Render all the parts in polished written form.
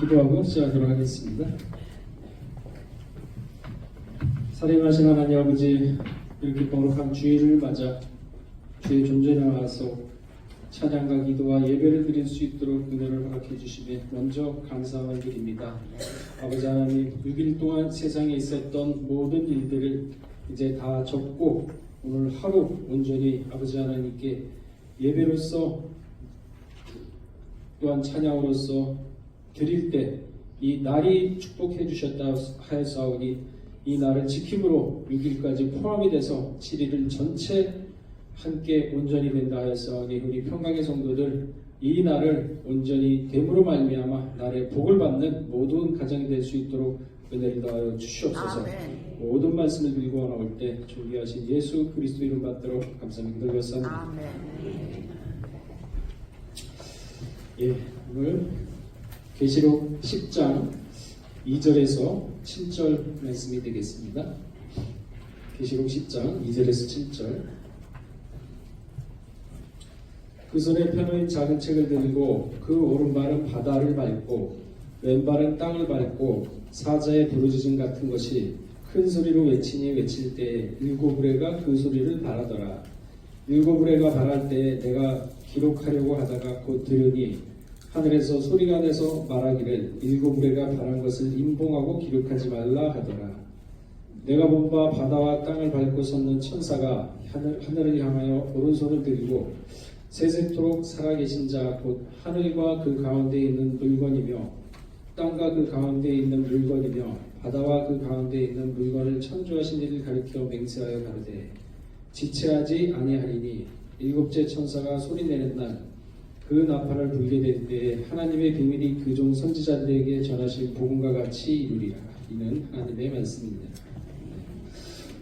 기도하고 시작하도록 하겠습니다. 살인하신 하나님 아버지, 이렇게 거룩한 주일을 맞아 주의 존재에 나와서 찬양과 기도와 예배를 드릴 수 있도록 은혜를 허락해 주시며 먼저 감사함을 드립니다. 아버지 하나님, 6일 동안 세상에 있었던 모든 일들을 이제 다 접고 오늘 하루 온전히 아버지 하나님께 예배로서 또한 찬양으로서 드릴 때 이 날이 축복해 주셨다 하였사오니 이 날을 지킴으로 6일까지 포함이 돼서 7일을 전체 함께 온전히 된다 하였사오니 우리 평강의 성도들 이 날을 온전히 됨으로 말미암아 날의 복을 받는 모든 가정이 될 수 있도록 은혜를 더하여 주시옵소서. 아멘. 모든 말씀을 들고 나올 때 존귀하신 예수 그리스도 이름 받도록 감사합니다. 기도하였사옵니다. 아멘. 예, 오늘 계시록 10장 2절에서 7절 말씀이 되겠습니다. 계시록 10장 2절에서 7절. 그 손에 펴놓인 작은 책을 들고 그 오른발은 바다를 밟고 왼발은 땅을 밟고 사자의 부르짖음 같은 것이 큰 소리로 외치니 외칠 때에 일곱 우레가 그 소리를 바라더라. 일곱 우레가 바랄 때에 내가 기록하려고 하다가 곧 들으니 하늘에서 소리가 내서 말하기를 일곱 우레가 바란 것을 임봉하고 기록하지 말라 하더라. 내가 본 바 바다와 땅을 밟고 섰는 천사가 하늘을 향하여 오른손을 들고 세세토록 살아계신 자 곧 하늘과 그 가운데 있는 물건이며 땅과 그 가운데 있는 물건이며 바다와 그 가운데 있는 물건을 창조하신 이를 가리켜 맹세하여 가르되 지체하지 아니하리니 일곱째 천사가 소리내는 날 그 나팔을 불게 될 때에 하나님의 비밀이 그 종 선지자들에게 전하신 복음과 같이 이루리라. 이는 하나님의 말씀입니다.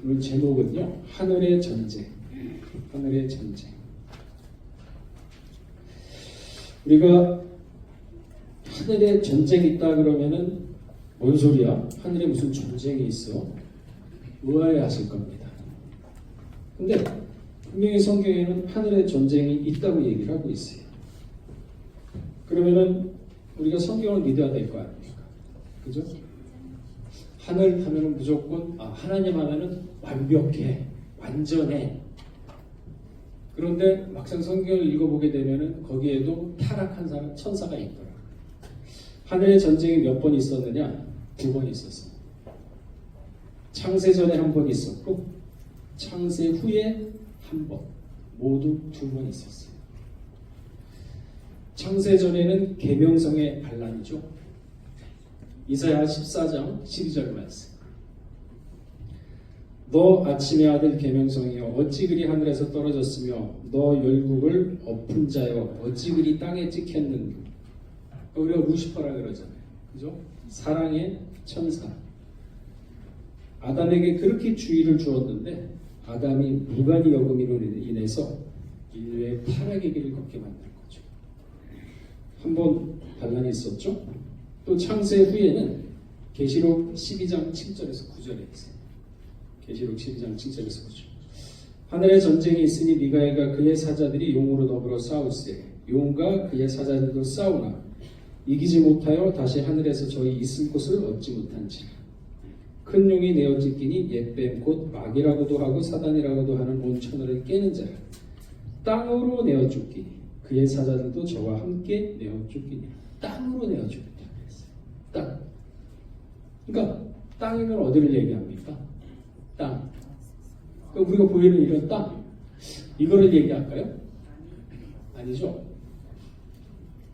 오늘 제목은요, 하늘의 전쟁. 하늘의 전쟁. 우리가 하늘에 전쟁이 있다 그러면은 뭔 소리야? 하늘에 무슨 전쟁이 있어? 의아해 하실 겁니다. 근데 분명히 성경에는 하늘에 전쟁이 있다고 얘기를 하고 있어요. 그러면은 우리가 성경을 믿어야 될 거 아닙니까? 그죠? 하늘 하면은 무조건 하나님 하면은 완벽해, 완전해. 그런데 막상 성경을 읽어보게 되면은 거기에도 타락한 사람, 천사가 있더라. 하늘의 전쟁이 몇 번 있었느냐? 2번 있었어요. 창세 전에 한 번 있었고 창세 후에 한 번, 모두 2번 있었어요. 창세 전에는 계명성의 반란이죠. 이사야 14장 12절 말씀. 너 아침의 아들 계명성이여 어찌 그리 하늘에서 떨어졌으며 너 열국을 엎은 자여 어찌 그리 땅에 찍혔는가. 우리가 루시퍼라 그러잖아요. 그죠? 사랑의 천사. 아담에게 그렇게 주의를 주었는데 아담이 무관이 여김으로 인해서 인류의 타락의 길을 걷게 만든 거죠. 한 번 반란이 있었죠. 또 창세 후에는 계시록 12장 7절에서 9절에 있어요. 계시록 12장 7절에서 9절. 하늘에 전쟁이 있으니 미가엘과 그의 사자들이 용으로 더불어 싸울세. 용과 그의 사자들도 싸우나 이기지 못하여 다시 하늘에서 저희 있을 곳을 얻지 못한지라. 큰 용이 내어 찢기니 옛뱀 곧 마귀라고도 하고 사단이라고도 하는 온 천하를 깨는 자라. 땅으로 내어 쫓기니 그의 사자들도 저와 함께 내어 쫓기니. 땅으로 내어 쫓기다 그랬어요. 땅. 그러니까 땅이면 어디를 얘기합니까? 땅. 그러니까 우리가 보이는 이런 땅, 이거를 얘기할까요? 아니죠.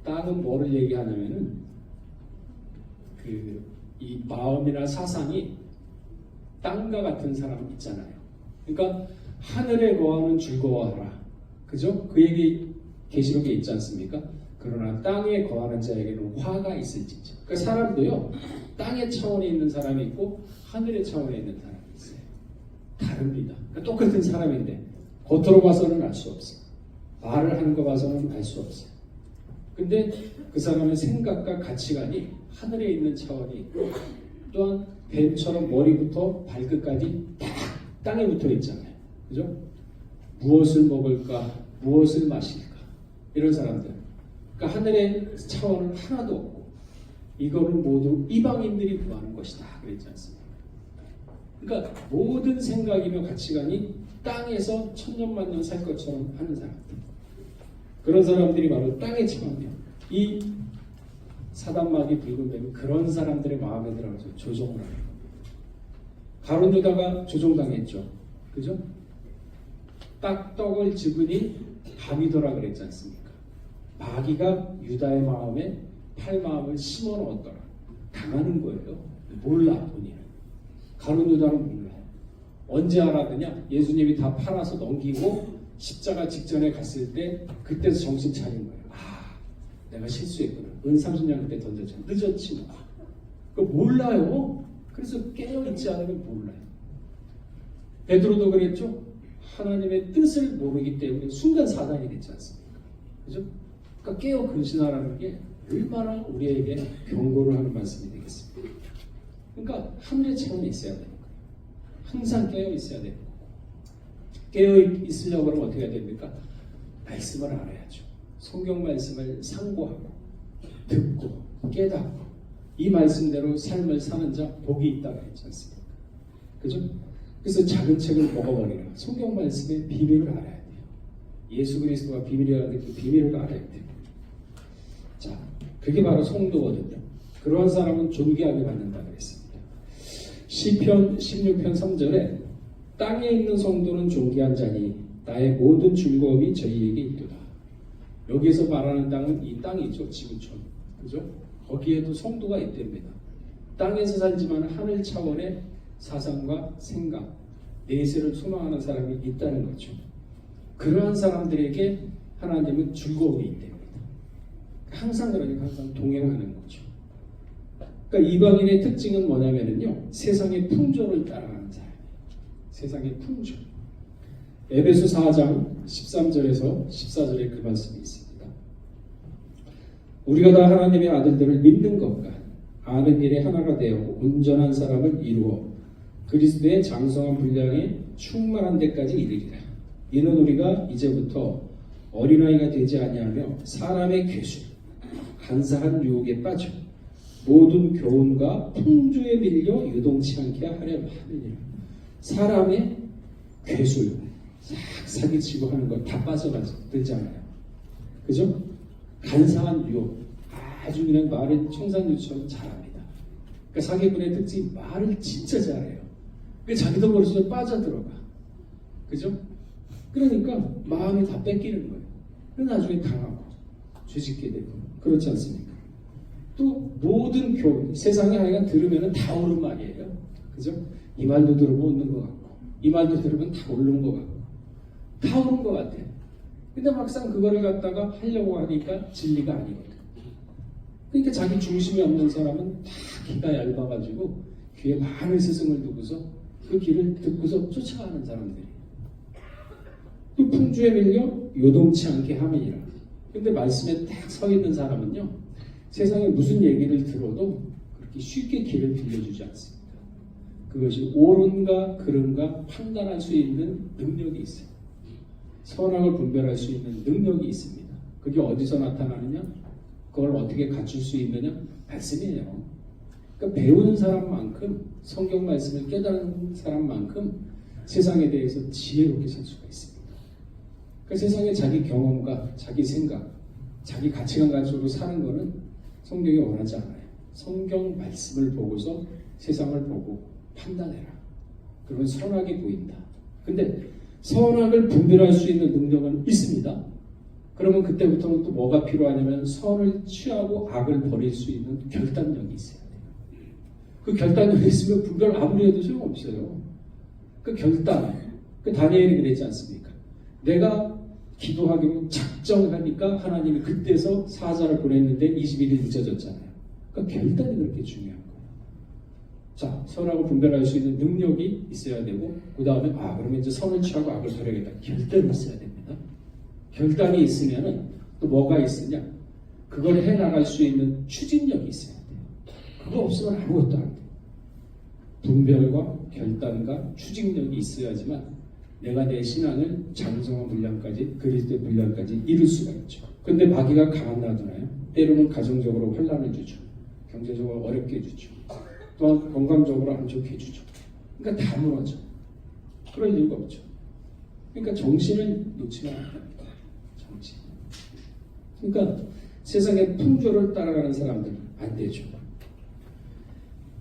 땅은 뭐를 얘기하냐면은 이 마음이나 사상이 땅과 같은 사람 있잖아요. 그러니까 하늘에 거하면 즐거워하라. 그죠? 그 얘기 계시록에 있지 않습니까? 그러나 땅에 거하는 자에게는 화가 있을지죠. 그러니까 사람도요, 땅의 차원에 있는 사람이 있고 하늘의 차원에 있는 사람이 있어요. 다릅니다. 그러니까 똑같은 사람인데 겉으로 봐서는 알 수 없어요. 말을 하는 거 봐서는 알 수 없어요. 근데 그 사람의 생각과 가치관이 하늘에 있는 차원이 있고 또한 뱀처럼 머리부터 발끝까지 딱 땅에 붙어 있잖아요. 그죠? 무엇을 먹을까? 무엇을 마실까? 이런 사람들. 그러니까 하늘의 차원은 하나도 없고 이거는 모두 이방인들이 구하는 것이다 그랬지 않습니까? 그러니까 모든 생각이며 가치관이 땅에서 천년만년 살 것처럼 하는 사람들, 그런 사람들이 바로 땅의 지방이에요. 이 사단마귀 붉은 뱀이 그런 사람들의 마음에 들어가서 조종을 하는 겁니다. 가룟 유다가 조종당했죠. 그죠? 딱 떡을 집으니 밤이더라 그랬지 않습니까? 마귀가 유다의 마음에 팔마음을 심어 넣었더라. 당하는 거예요. 몰라 본인은. 가룟 유다는 몰라요. 언제 알았느냐? 예수님이 다 팔아서 넘기고 십자가 직전에 갔을 때 그때서 정신 차린 거예요. 아, 내가 실수했구나. 은 30년 그때 던졌잖아. 늦었지 뭐. 그거 몰라요. 그래서 깨어있지 않으면 몰라요. 베드로도 그랬죠. 하나님의 뜻을 모르기 때문에 순간 사단이 됐지 않습니까? 그죠? 그러니까 깨어 근신하라는 게 얼마나 우리에게 경고를 하는 말씀이 되겠습니까? 그러니까 하늘의 체험이 있어야 되는 거예요. 항상 깨어 있어야 되는 거고. 깨어 있으려고 하면 어떻게 해야 됩니까? 말씀을 알아야죠. 성경 말씀을 상고하고 듣고 깨닫고 이 말씀대로 삶을 사는 자 복이 있다고 했지 않습니까? 그죠? 그래서 작은 책을 먹어버리라. 성경 말씀의 비밀을 알아야 돼요. 예수 그리스도가 비밀이라는 그 비밀을 알아야 돼요. 자, 그게 바로 성도거든요. 그러한 사람은 존귀하게 받는다 그랬습니다. 시편 16편 3절에 땅에 있는 성도는 존귀한 자니 나의 모든 즐거움이 저희에게 있도다. 여기에서 말하는 땅은 이 땅이죠. 지구촌. 그죠? 거기에도 성도가 있답니다. 땅에서 살지만 하늘 차원의 사상과 생각, 내세를 소망하는 사람이 있다는 거죠. 그러한 사람들에게 하나님은 즐거움이 있답니다. 항상 그러니까 항상 동행하는 거죠. 그러니까 이방인의 특징은 뭐냐면요, 세상의 풍조를 따라가는 사람이에요. 세상의 풍조. 에베소 4장 13절에서 14절에 그 말씀이 있습니다. 우리가 다 하나님의 아들들을 믿는 것과 아는 일에 하나가 되어 온전한 사람을 이루어 그리스도의 장성한 분량에 충만한 데까지 이르리라. 이는 우리가 이제부터 어린아이가 되지 아니하며 사람의 괴술, 간사한 유혹에 빠져 모든 교훈과 풍조에 밀려 유동치 않게 하려 하느니라. 사람의 괴술, 사기치고 하는 거 다 빠져들잖아요. 그죠? 간사한 유혹, 아주 그냥 말을 청산유처럼 잘합니다. 그러니까 사기꾼의 특징이 말을 진짜 잘해요. 자기도 모르게 빠져들어가. 그죠? 그러니까 마음이 다 뺏기는 거예요. 나중에 당하고 죄짓게 되고 그렇지 않습니까? 또 모든 교훈, 세상에 하여간 들으면 다 옳은 말이에요. 그죠? 이 말도 들으면 웃는 것 같고 이 말도 들으면 다 옳은 것 같고 다 옳은 것 같아요. 근데 막상 그거를 갖다가 하려고 하니까 진리가 아니거든. 그러니까 자기 중심이 없는 사람은 다 귀가 얇아가지고 귀에 많은 스승을 두고서 그 길을 듣고서 쫓아가는 사람들이. 또 풍조에 밀려 요동치 않게 함이니라. 근데 말씀에 딱 서 있는 사람은요, 세상에 무슨 얘기를 들어도 그렇게 쉽게 길을 빌려주지 않습니다. 그것이 옳은가 그른가 판단할 수 있는 능력이 있어요. 선악을 분별할 수 있는 능력이 있습니다. 그게 어디서 나타나느냐? 그걸 어떻게 갖출 수 있느냐? 말씀이에요. 그러니까 배우는 사람만큼, 성경 말씀을 깨달은 사람만큼 세상에 대해서 지혜롭게 살 수가 있습니다. 그러니까 세상에 자기 경험과 자기 생각, 자기 가치관 가지고 사는 거는 성경이 원하지 않아요. 성경 말씀을 보고서 세상을 보고 판단해라. 그러면 선악이 보인다. 근데 선악을 분별할 수 있는 능력은 있습니다. 그러면 그때부터는 또 뭐가 필요하냐면 선을 취하고 악을 버릴 수 있는 결단력이 있어야 돼요. 그 결단력이 있으면 분별 아무리 해도 소용없어요. 그 결단, 그 다니엘이 그랬지 않습니까? 내가 기도하기로 작정하니까 하나님이 그때서 사자를 보냈는데 21일 늦어졌잖아요. 그러니까 결단이 그렇게 중요한 거예요. 자, 선악을 분별할 수 있는 능력이 있어야 되고, 그 다음에 그러면 이제 선을 취하고 악을 버려야겠다. 결단이 있어야 됩니다. 결단이 있으면은 또 뭐가 있으냐? 그걸 해나갈 수 있는 추진력이 있어야 돼요. 그거 없으면 아무것도 안 돼요. 분별과 결단과 추진력이 있어야지만 내가 내 신앙을 장성한 분량까지, 그리스도의 분량까지 이룰 수가 있죠. 근데 마귀가 가만 놔두나요? 때로는 가정적으로 혼란을 주죠. 경제적으로 어렵게 해주죠. 또한 건강적으로 안 좋게 해주죠. 그러니까 다 무너져. 그럴 이유가 없죠. 그러니까 정신을 놓치면 안 됩니다. 정신. 그러니까 세상의 풍조를 따라가는 사람들은 안 되죠.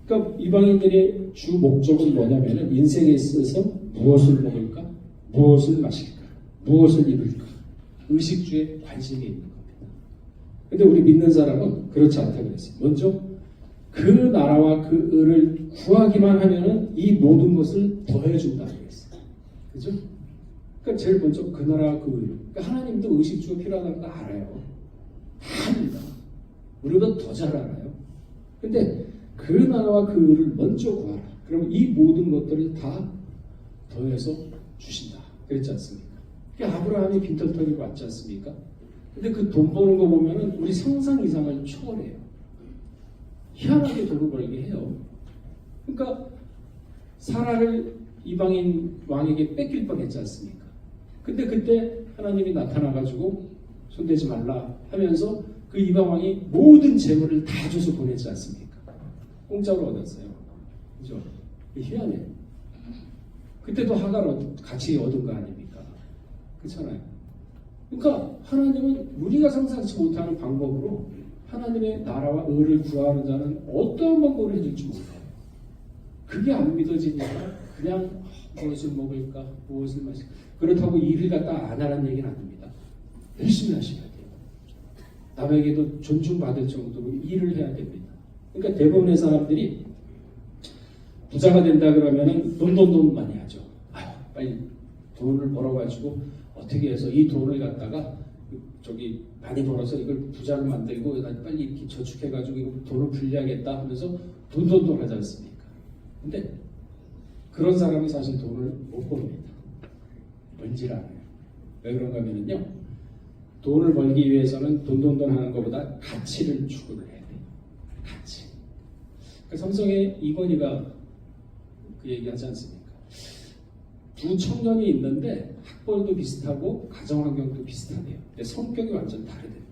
그러니까 이방인들의 주 목적은 뭐냐면은 인생에 있어서 무엇을 먹을까, 무엇을 마실까, 무엇을 입을까, 의식주에 관심이 있는 겁니다. 근데 우리 믿는 사람은 그렇지 않다고 그랬어요. 먼저 그 나라와 그 의를 구하기만 하면은 이 모든 것을 더해준다고 그랬어요. 그죠? 그러니까 제일 먼저 그 나라와 그 의를. 그러니까 하나님도 의식주가 필요하다는 거 알아요. 다 압니다. 우리보다 더 잘 알아요. 근데 그 나라와 그 의를 먼저 구하라. 그러면 이 모든 것들을 다 더해서 주신다. 그랬지 않습니까? 그러니까 아브라함이 빈털터리로 왔지 않습니까? 근데 그 돈 버는 거 보면은 우리 상상 이상을 초월해요. 희한하게 돈을 벌게 해요. 그러니까 사라를 이방인 왕에게 뺏길 뻔했지 않습니까? 근데 그때 하나님이 나타나가지고 손대지 말라 하면서 그 이방 왕이 모든 재물을 다 줘서 보냈지 않습니까? 공짜로 얻었어요. 그죠? 희한해요. 그때도 하가를 같이 얻은 거 아닙니까? 그렇잖아요. 그러니까 하나님은 우리가 상상치 못하는 방법으로 하나님의 나라와 의를 구하는 자는 어떠한 방법을 해줄지 몰라요. 그게 안 믿어지니까 그냥 무엇을 먹을까, 무엇을 마실까. 그렇다고 일을 갖다 안 하라는 얘기는 아닙니다. 열심히 하셔야 돼요. 남에게도 존중받을 정도로 일을 해야 됩니다. 그러니까 대부분의 사람들이 부자가 된다 그러면은 돈 많이 하죠. 아유, 빨리 돈을 벌어가지고 어떻게 해서 이 돈을 갖다가 저기 많이 벌어서 이걸 부자로 만들고 빨리 이렇게 저축해가지고 이거 돈을 불리하겠다 하면서 돈 하지 않습니까? 근데 그런 사람이 사실 돈을 못 벌입니다. 벌질 않아요. 왜 그런가 하면요. 돈을 벌기 위해서는 돈 하는 것보다 가치를 추구를 해야 돼요. 가치. 그러니까 삼성의 이건희가 그 얘기하지 않습니까? 두 청년이 있는데 학벌도 비슷하고 가정환경도 비슷하대요. 근데 성격이 완전 다르답니다.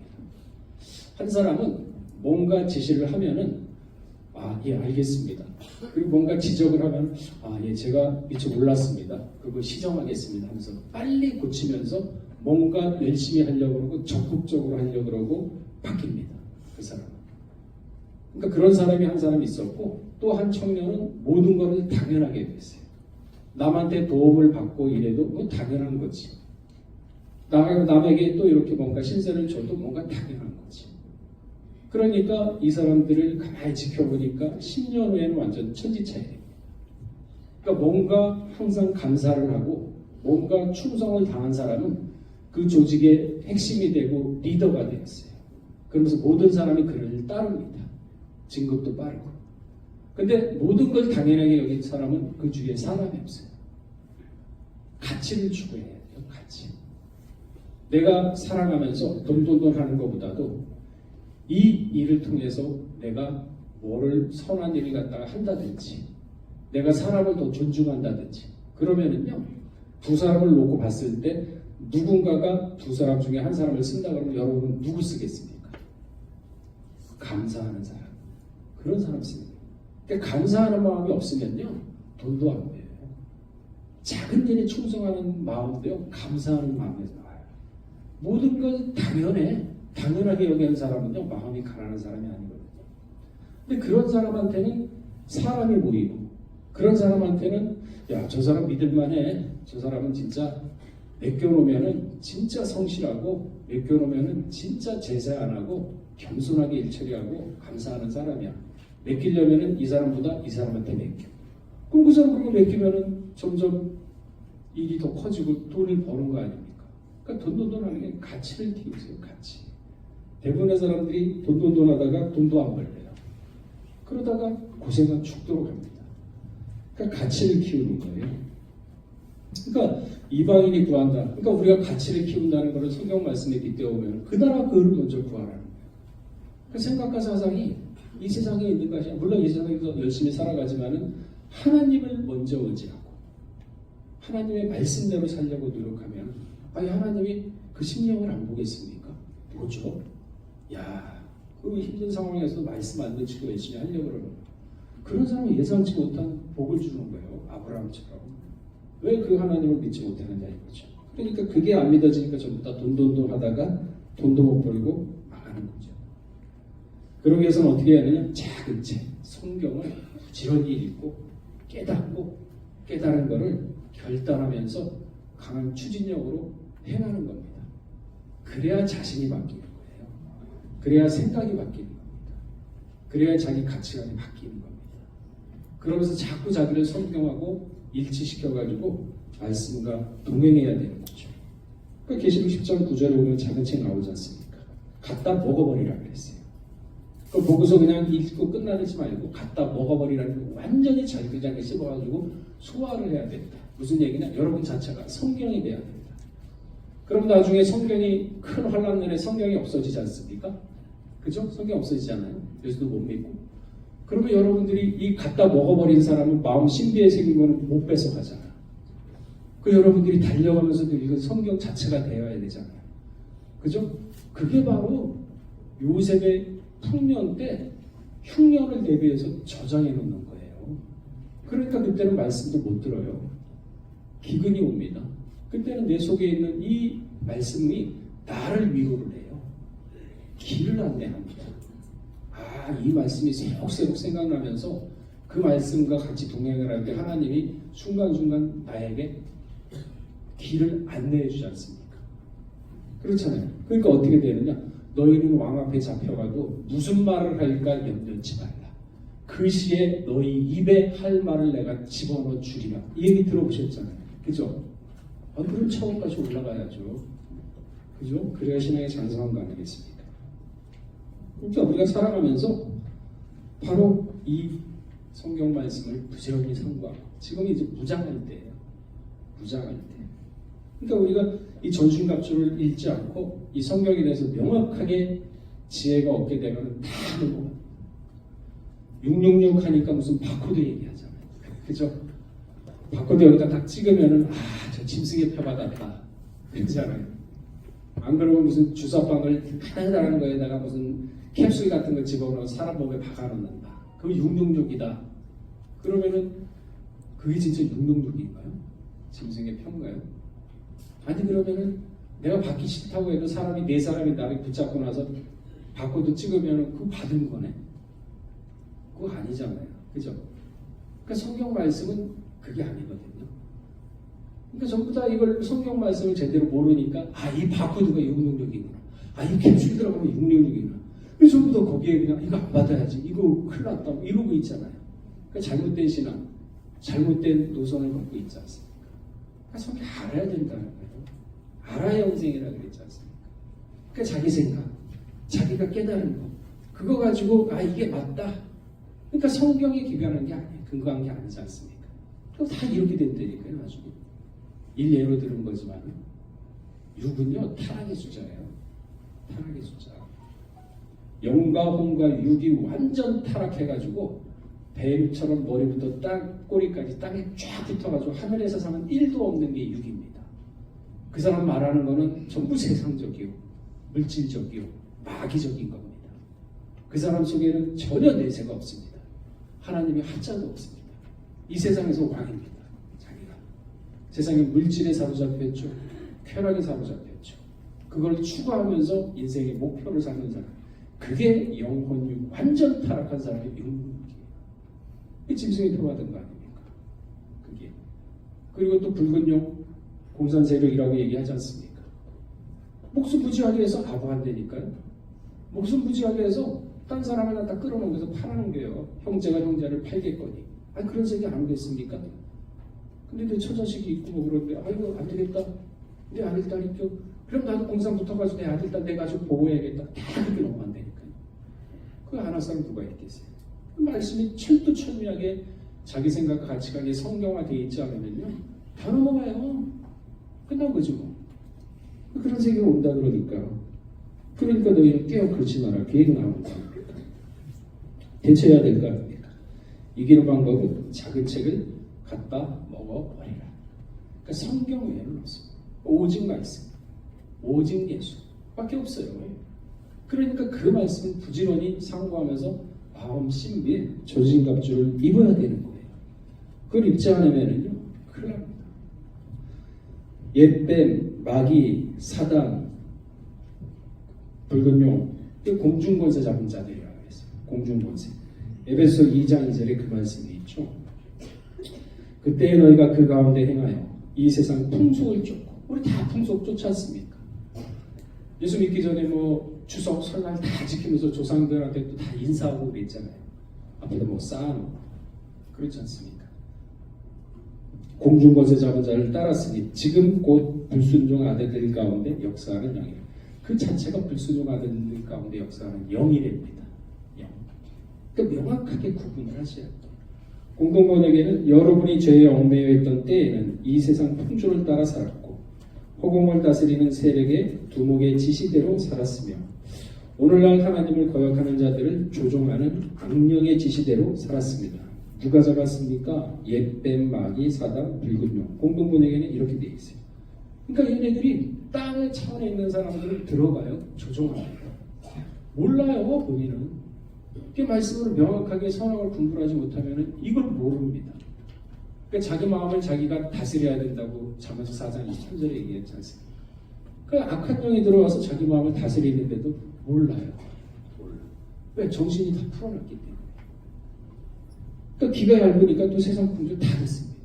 한 사람은 뭔가 지시를 하면은 예 알겠습니다. 그리고 뭔가 지적을 하면 예 제가 미처 몰랐습니다. 그거 시정하겠습니다 하면서 빨리 고치면서 뭔가 열심히 하려고 그러고 적극적으로 하려고 그러고 바뀝니다. 그 사람은. 그러니까 그런 사람이 한 사람이 있었고 또 한 청년은 모든 것을 당연하게 됐어요. 남한테 도움을 받고 이래도 뭐 당연한 거지. 남에게 또 이렇게 뭔가 신세를 줘도 뭔가 당연한 거지. 그러니까 이 사람들을 가만히 지켜보니까 10년 후에는 완전 천지차이래요. 그러니까 뭔가 항상 감사를 하고 뭔가 충성을 당한 사람은 그 조직의 핵심이 되고 리더가 되었어요. 그러면서 모든 사람이 그를 따릅니다. 진급도 빠르고. 근데 모든 걸 당연하게 여긴 사람은 그 주위에 사람이 없어요. 가치를 추구해야 돼요. 가치. 내가 살아가면서 돈 하는 것보다도 이 일을 통해서 내가 뭐를 선한 일을 갖다가 한다든지 내가 사람을 더 존중한다든지 그러면은요 두 사람을 놓고 봤을 때 누군가가 두 사람 중에 한 사람을 쓴다 그러면 여러분은 누구 쓰겠습니까? 감사하는 사람. 그런 사람 씁니다. 그러니까 감사하는 마음이 없으면요 돈도 안 돼요. 작은 일에 충성하는 마음도요 감사하는 마음에서 나와요. 모든 걸 당연하게 여기는 사람은요 마음이 가난한 사람이 아니거든요. 근데 그런 사람한테는 사람이 모이고 그런 사람한테는 야 저 사람 믿을만해. 저 사람은 진짜 맡겨놓으면은 진짜 성실하고 맡겨놓으면은 진짜 제세 안 하고 겸손하게 일 처리하고 감사하는 사람이야. 맡기려면은 이 사람보다 이 사람한테 맡겨. 그럼 그 사람 그거 맡기면은 점점 일이 더 커지고 돈을 버는 거 아닙니까? 그러니까 돈 하는 게 가치를 키우세요. 가치. 대부분의 사람들이 돈 하다가 돈도 안 벌려요. 그러다가 고생한 죽도록 합니다. 그러니까 가치를 키우는 거예요. 그러니까 이방인이 구한다. 그러니까 우리가 가치를 키운다는 것을 성경 말씀에 빗대어보면 그 나라 그를 먼저 구하라는 거예요. 그 생각과 사상이 이 세상에 있는 것이 물론 이 세상에서 열심히 살아가지만은 하나님을 먼저 의지하고 하나님의 말씀대로 살려고 노력하면 하나님이 그 심령을 안 보겠습니까? 보죠. 야 그 힘든 상황에서도 말씀 안 놓치고 열심히 하려고 그러는 거예요. 그런 사람은 예상치 못한 복을 주는 거예요. 아브라함처럼. 왜 그 하나님을 믿지 못하느냐 이거죠. 그러니까 그게 안 믿어지니까 전부 다 돈돈돈 하다가 돈도 못 벌고 망하는 거죠. 그러기 위해서는 어떻게 해야 하느냐? 작은 책, 성경을 부지런히 읽고 깨닫고 깨달은 것을 결단하면서 강한 추진력으로 행하는 겁니다. 그래야 자신이 바뀌는 거예요. 그래야 생각이 바뀌는 겁니다. 그래야 자기 가치관이 바뀌는 겁니다. 그러면서 자꾸 자기를 성경하고 일치시켜가지고 말씀과 동행해야 되는 거죠. 그 계시록 10장 9절에 보면 작은 책 나오지 않습니까? 갖다 먹어버리라 그랬어요. 그 보고서 그냥 읽고 끝나지 말고 갖다 먹어버리라는 거 완전히 잘그장에 씹어가지고 소화를 해야 된다. 무슨 얘기냐? 여러분 자체가 성경이 돼야 된다. 그럼 나중에 성경이 큰 환란년에 성경이 없어지지 않습니까? 그죠? 성경 없어지잖아요. 예수도 못 믿고. 그러면 여러분들이 이 갖다 먹어버린 사람은 마음 신비에 새긴 거는 못 뺏어가잖아요. 그 여러분들이 달려가면서도 이건 성경 자체가 되어야 되잖아요. 그죠? 그게 바로 요셉의 풍년 때 흉년을 대비해서 저장해 놓는 거예요. 그러니까 그때는 말씀도 못 들어요. 기근이 옵니다. 그때는 내 속에 있는 이 말씀이 나를 위로를 해요. 길을 안내합니다. 아, 이 말씀이 새록새록 생각나면서 그 말씀과 같이 동행을 할 때 하나님이 순간순간 나에게 길을 안내해 주지 않습니까? 그렇잖아요. 그러니까 어떻게 되느냐? 너희는 왕 앞에 잡혀가도 무슨 말을 할까 염려치 말라. 그 시에 너희 입에 할 말을 내가 집어넣어 주리라. 이 얘기 들어보셨잖아요. 그죠? 그런 차원까지 올라가야죠. 그죠? 그래야 신앙의 장성한 거 아니겠습니까? 그러니까 우리가 살아가면서 바로 이 성경 말씀을 부지런히 상고하고 지금 이제 무장할 때예요. 무장할 때. 그러니까 우리가 이 전순갑주를 읽지 않고 이 성경에 대해서 명확하게 지혜가 없게 되면 다 하는 거. 666 하니까 무슨 바코드 얘기하잖아요. 그죠? 바코드 여기다 딱 찍으면은 저 짐승의 표 받았다. 그러잖아요. 안 그러면 무슨 주사방을 하나하는 거에다가 무슨 캡슐 같은 거 집어넣어 사람 몸에 박아놓는다. 그럼 666이다. 그러면은 그게 진짜 666인가요? 짐승의 표인가요? 아니 그러면은 내가 받기 싫다고 해도 사람이 네 사람이 나를 붙잡고 나서 바코드 찍으면은 그거 받은 거네. 그거 아니잖아요. 그죠? 그러니까 성경 말씀은 그게 아니거든요. 그러니까 전부 다 이걸 성경 말씀을 제대로 모르니까 이 바코드가 666이구나. 이 캡슐 들어가면 666이구나. 그래서 전부 다 거기에 그냥 이거 안 받아야지. 이거 큰일 났다. 이러고 있잖아요. 그러니까 잘못된 신앙, 잘못된 노선을 걷고 있지 않습니까? 그러니까 성경 알아야 된다는 거예요. 알아야 영생이라 그랬지 않습니까? 그러니까 자기 생각, 자기가 깨달은 거, 그거 가지고 이게 맞다. 그러니까 성경에 기반한 게 아니에요. 근거한 게 아니지 않습니까? 그럼 다 이렇게 된다니까요. 나중에 일례로 들은 거지만 6은요 타락의 숫자예요. 타락의 숫자. 영과 혼과 육이 완전 타락해가지고 뱀처럼 머리부터 꼬리까지 땅에 쫙 붙어가지고 하늘에서 사는 1도 없는 게 육입니다. 그 사람 말하는 거는 전부 세상적이요, 물질적이요, 마귀적인 겁니다. 그 사람 속에는 전혀 내세가 없습니다. 하나님의 한자도 없습니다. 이 세상에서 왕입니다. 자기가 세상의 물질에 사로잡혔죠, 쾌락에 사로잡혔죠. 그걸 추구하면서 인생의 목표를 삼는 사람, 그게 영혼이 완전 타락한 사람의 영혼이에요. 이 짐승이 표받은 거 아닙니까? 그게. 그리고 또 붉은 용, 공산 세력이라고 얘기하지 않습니까? 목숨 부지하게 해서 아부한다니까요. 목숨 부지하게 해서 딴 사람 하나 다 끌어넘겨서 팔아넘겨요. 형제가 형제를 팔겠거니. 그런 세계 안 오겠습니까? 근데 내 처자식이 있고 뭐 그런데 이거 안 되겠다. 내 아들 딸 있죠. 그럼 나도 공산 붙어가지고 내 아들 딸 내 가족 보호해야겠다. 다 그렇게 넘어간다니까요. 그거 안 할 사람 누가 있겠어요? 그 말씀이 철두철미하게 자기 생각 가치관이 성경화되어 있지 않으면요 다 넘어가요. 끝난 거죠 뭐. 그런 세계가 온다 그러니까 너희는 깨어 그렇지 마라. 그 얘기 나오는 거 아닙니까? 대처해야 될 거 아닙니까? 이기는 방법은 작은 책을 갖다 먹어버리라. 그러니까 성경 외에는 없습니다. 오직 말씀, 오직 예수 밖에 없어요. 그러니까 그 말씀을 부지런히 상고하면서 마음 신비에 조진갑주를 입어야 되는 거예요. 그걸 입지 않으면은요 큰일 납니다. 옛뱀, 마귀, 사단, 붉은 용, 공중권세 잡은 자들이라고 했어요. 공중권세. 에베소 2장 2절에 그 말씀이 있죠. 그때 너희가 그 가운데 행하여 이 세상 풍속을 쫓고, 우리 다 풍속 쫓지 않습니까? 예수 믿기 전에 뭐 추석 설날 다 지키면서 조상들한테 또 다 인사하고 그랬잖아요. 앞에도 뭐 쌓아놓고 그렇지 않습니까? 공중권세 잡은 자를 따랐으니 지금 곧 불순종 아들들 가운데 역사하는 영이라. 그 자체가 불순종 아들들 가운데 역사하는 영이랍니다. 영. 그러니까 명확하게 구분을 하셔야 돼요. 공동번역에는 여러분이 죄에 얽매여 있던 때에는 이 세상 풍조를 따라 살았고 허공을 다스리는 세력의 두목의 지시대로 살았으며 오늘날 하나님을 거역하는 자들을 조종하는 악령의 지시대로 살았습니다. 누가 잡았습니까? 옛뱀, 마귀, 사단, 붉은 용. 공동번역에는 이렇게 되어 있어요. 그러니까 얘네들이 땅의 차원에 있는 사람들을 들어가요. 조종합니다. 몰라요. 본인은. 그 말씀을 명확하게 성경을 공부하지 못하면 이걸 모릅니다. 그러니까 자기 마음을 자기가 다스려야 된다고 잠언서 4장 23절에 얘기했지 않습니까? 그 악한 영이 들어와서 자기 마음을 다스리는데도 몰라요. 왜? 정신이 다 풀어놨기 때문에. 그러니까 귀가 얇으니까 또 세상 풍조 다 듣습니다.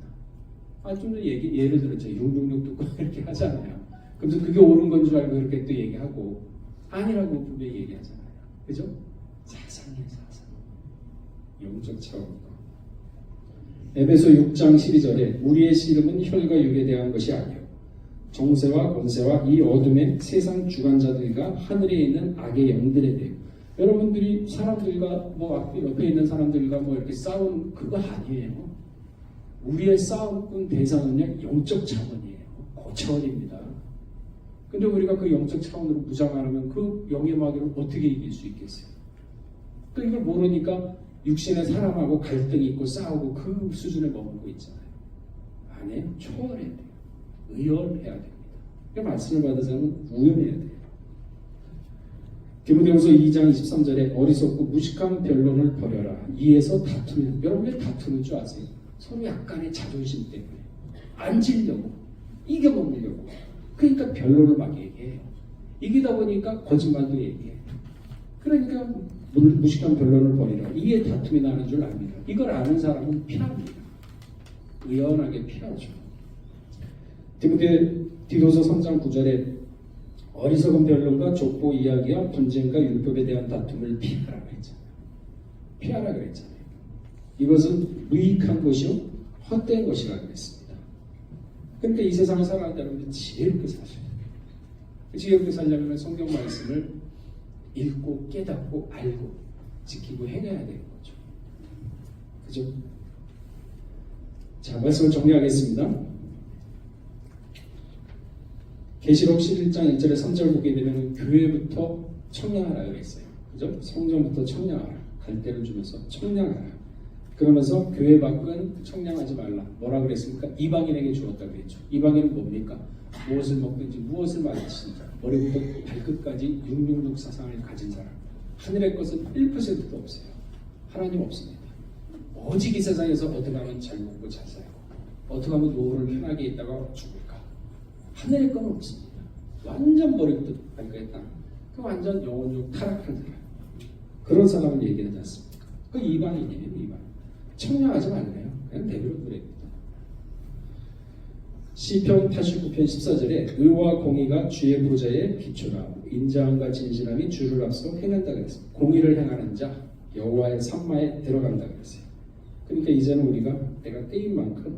좀 더 예를 들어 제가 666 듣고 이렇게 하잖아요. 그래서 그게 옳은 건 줄 알고 이렇게 또 얘기하고 아니라고 분명히 얘기하잖아요. 그죠? 사상이에요, 사상. 영적 차원이고. 에베소 6장 12절에 우리의 씨름은 혈과 육에 대한 것이 아니요 정세와 권세와 이 어둠의 세상 주관자들과 하늘에 있는 악의 영들에 대해. 여러분들이 사람들과 뭐 옆에 있는 사람들과 뭐 이렇게 싸우는 그거 아니에요. 우리의 싸움꾼 대상은요 영적 차원이에요. 그 차원입니다. 근데 우리가 그 영적 차원으로 무장하면 그 영의 마귀를 어떻게 이길 수 있겠어요? 또 이걸 모르니까 육신의 사람하고 갈등이 있고 싸우고 그 수준에 머물고 있잖아요. 아니에요. 초월해야 돼요. 의연해야 됩니다. 그 말씀을 받은 사람은 우연해야 돼요. 디모데후서 2장 23절에 어리석고 무식한 변론을 버려라. 이에서 다투는, 여러분 왜 다투는 줄 아세요? 서로 약간의 자존심 때문에 안 지려고 이겨먹으려고. 그러니까 변론을 막 얘기해요. 이기다 보니까 거짓말도 얘기해요. 그러니까 무식한 변론을 버리라. 이에 다툼이 나는 줄 압니다. 이걸 아는 사람은 피합니다. 의연하게 피하죠. 디도서 3장 9절에 어리석은 변론과 족보 이야기와 분쟁과 율법에 대한 다툼을 피하라고 했잖아요. 피하라 그랬잖아요. 이것은 무익한 것이요 헛된 것이라고 했습니다. 그러니까 이 세상을 살아가려면 지혜롭게 사셔야 돼요. 지혜롭게 살려면 성경 말씀을 읽고 깨닫고 알고 지키고 행해야 되는 거죠. 그죠? 자, 말씀을 정리하겠습니다. 계시록 11장 1절에 3절 보게 되면 교회부터 청량하라 그랬어요. 그죠? 성전부터 청량하라. 갈대를 주면서 청량하라. 그러면서 교회 밖은 청량하지 말라. 뭐라 그랬습니까? 이방인에게 주었다 그랬죠. 이방인은 뭡니까? 무엇을 먹든지 무엇을 마시든지 머리부터 발끝까지 666 사상을 가진 사람. 하늘의 것은 1%도 없어요. 하나님 없습니다. 오직 이 세상에서 어떻게 하면 잘 먹고 잘 살고 어떻게 하면 노후를 편하게 있다가 죽을까. 하늘의 건 없습니다. 완전 머리부터 발끝까지 땅. 그 완전 영혼적 타락한 사람. 그런 사람을 얘기하지 않습니까? 그 이방인이에요. 이방인. 청량하지 말래요. 그냥 내버려 두랍니다. 시편 89편 14절에 의와 공의가 주의 보좌의 기초라. 인자함과 진실함이 주를 앞서 행한다 그랬습니다. 공의를 행하는 자 여호와의 산마에 들어간다 그랬어요. 그러니까 이제는 우리가 때가 때인 만큼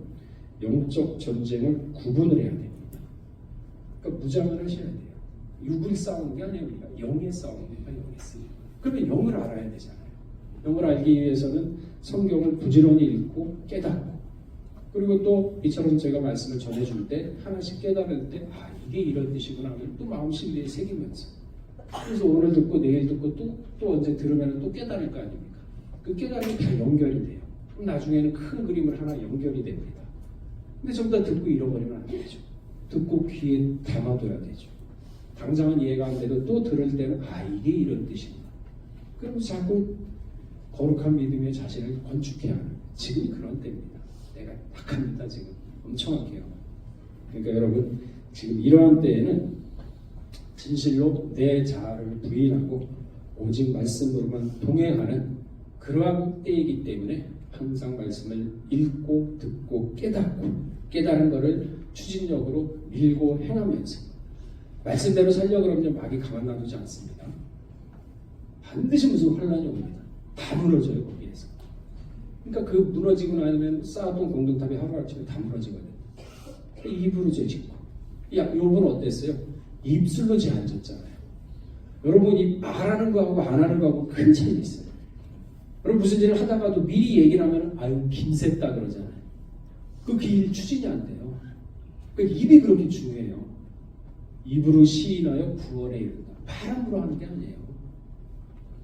영적 전쟁을 구분을 해야 됩니다. 그러니까 무장을 하셔야 돼요. 육을 싸우는 게 아니라 우리가 영의 싸움입니다. 영의 싸움. 그러면 영을 알아야 되잖아요. 영을 알기 위해서는 성경을 부지런히 읽고 깨닫고 그리고 또 이처럼 제가 말씀을 전해줄 때 하나씩 깨달을 때 이게 이런 뜻이구나 하면 또 마음 심리에 새기면서 그래서 오늘 듣고 내일 듣고 또 언제 들으면 또 깨달을 거 아닙니까? 그 깨달음이 다 연결이 돼요. 그럼 나중에는 큰 그림을 하나 연결이 됩니다. 근데 전부 다 듣고 잃어버리면 안 되죠. 듣고 귀에 담아둬야 되죠. 당장은 이해가 안 돼도 또 들을 때는 이게 이런 뜻이구나. 그럼 자꾸 거룩한 믿음의 자신을 건축해야 하는 지금이 그런 때입니다. 내가 약합니다. 지금 엄청 할게요. 그러니까 여러분 지금 이러한 때에는 진실로 내 자아를 부인하고 오직 말씀으로만 동행하는 그러한 때이기 때문에 항상 말씀을 읽고 듣고 깨닫고 깨달은 것을 추진력으로 밀고 행하면서 말씀대로 살려고 그러면 마귀 가만 놔두지 않습니다. 반드시 무슨 혼란이 옵니다. 다 무너져요 거기에서. 그러니까 그 무너지고 나면 쌓았던 공동탑이 하루아침에 다 무너지거든요. 입으로 죄짓고. 여러분 어땠어요? 입술로 죄 안 졌잖아요. 여러분이 말하는 거하고 안 하는 거하고 큰 차이 있어요. 여러분 무슨 일을 하다가도 미리 얘기를 하면 아유 김샜다 그러잖아요. 그 일 추진이 안 돼요. 그러니까 입이 그렇게 중요해요. 입으로 시인하여 구원에 이른다. 바람으로 하는 게 아니에요.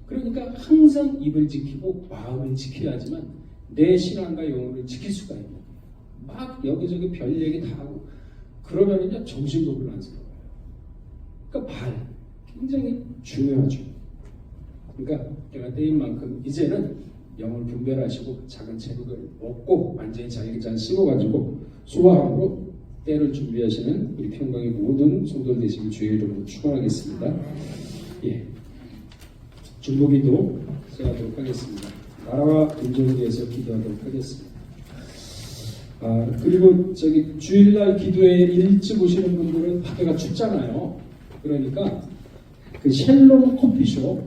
그러니까 항상 입을 지키고 마음을 지켜야지만 내 신앙과 영혼을 지킬 수가 있는 거예요. 막 여기저기 별 얘기 다 하고 그러면 이제 정신도 혼란스러워요. 그러니까 말 굉장히 중요하죠. 그러니까 내가 때인 만큼 이제는 영을 분별하시고 작은 책을 먹고 완전히 자기 잔 씹어가지고 소화함으로 때를 준비하시는 우리 평강의 모든 성도들 되시길 주의 이름으로 축원하겠습니다. 예, 중보기도 시작하도록 하겠습니다. 나라와 민족을 위해서 기도하도록 하겠습니다. 그리고 주일날 기도회 일찍 오시는 분들은 밖에가 춥잖아요. 그러니까 그 샬롬 커피숍에